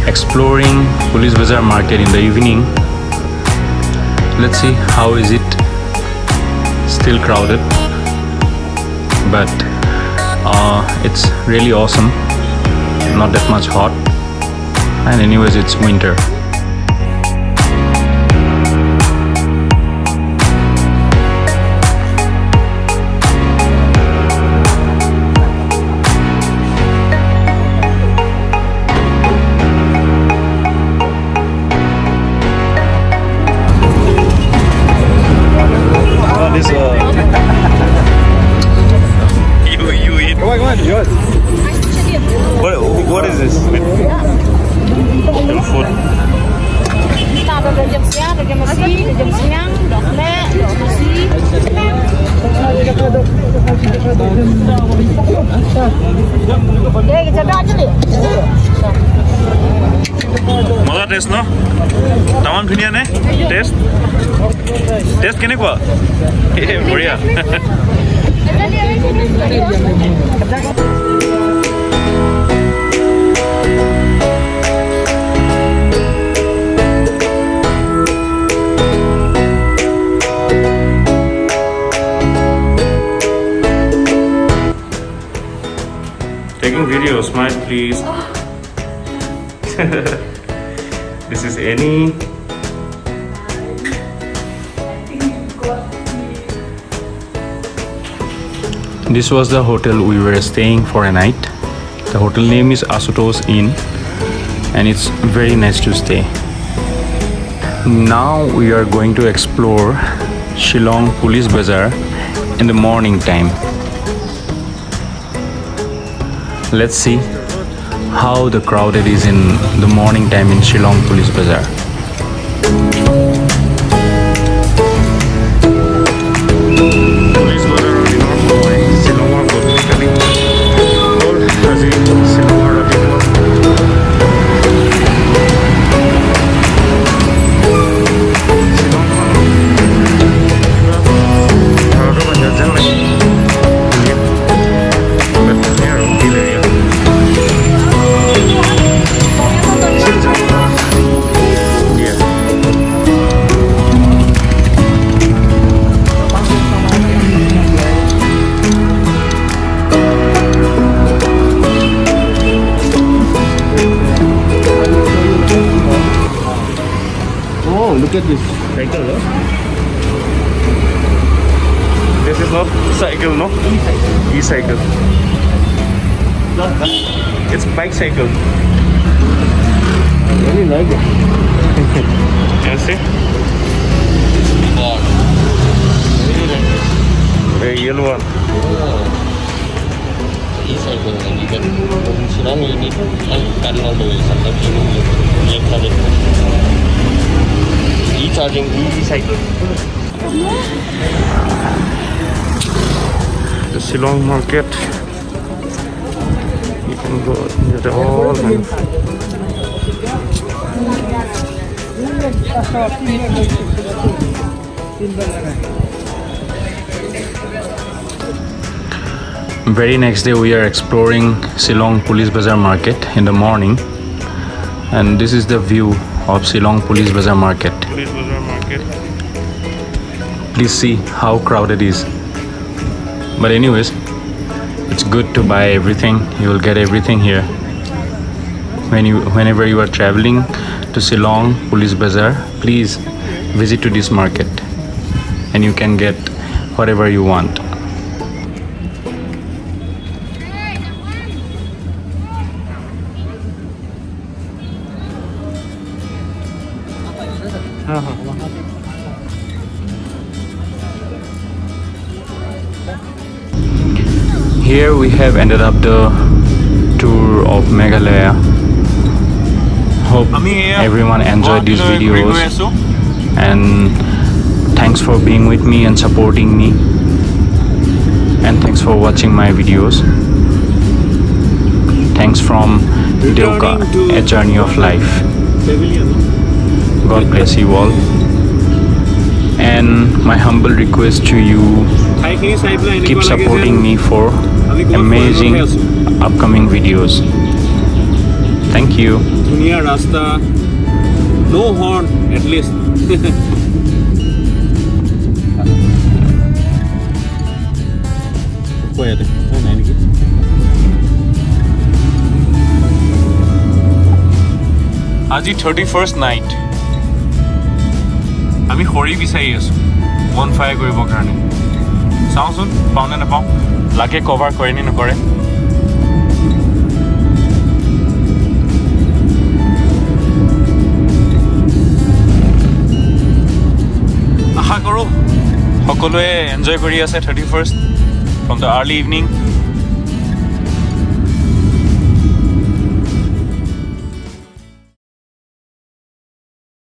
Exploring Police Bazar market in the evening. Let's see how is it. Still crowded, but it's really awesome. Not that much hot, and anyways it's winter. You eat. Come on, yours. What is this? Food. Mother taste no? Taman dhunia ne? Taste? Taste kene kwa? Boriya. Taking video, smile please. This is Annie. This was the hotel we were staying for a night. The hotel name is Asutos Inn, and it's very nice to stay. Now we are going to explore Shillong Police Bazar in the morning time. Let's see how the crowded is in the morning time in Shillong Police Bazar. Look at this cycle, no? This is not cycle, no? E-cycle. It's bike cycle. I really like it. You see? The yellow one. E-cycle, and you can in Shillong you need paddle all the way. Sometimes you need left side. E-charging e-cycle. The Shillong market. You can go get all kinds. Very next day we are exploring Shillong Police Bazar market in the morning, and this is the view of Shillong Police Bazar market. Please see how crowded it is. But anyways, it's good to buy everything. You will get everything here. Whenever you are traveling to Shillong Police Bazar, please visit to this market, and you can get whatever you want. Here we have ended up the tour of Meghalaya. Hope everyone enjoyed these videos, and thanks for being with me and supporting me, and thanks for watching my videos. Thanks from Deuka, a journey of life. God bless you all. And my humble request to you, keep supporting me for amazing upcoming videos. Thank you. Dunia Rasta, no horn at least. Aji 31st night. আমি হৰি বিচাৰি আছো বন fire কৰিবৰ কাৰণে চাওঁচোন পাওঁ নে নাপাওঁ লাগে কভাৰ কৰে নে নকৰে আশা কৰোঁ সকলোৱে এনজয় কৰি আছে 31st from the early evening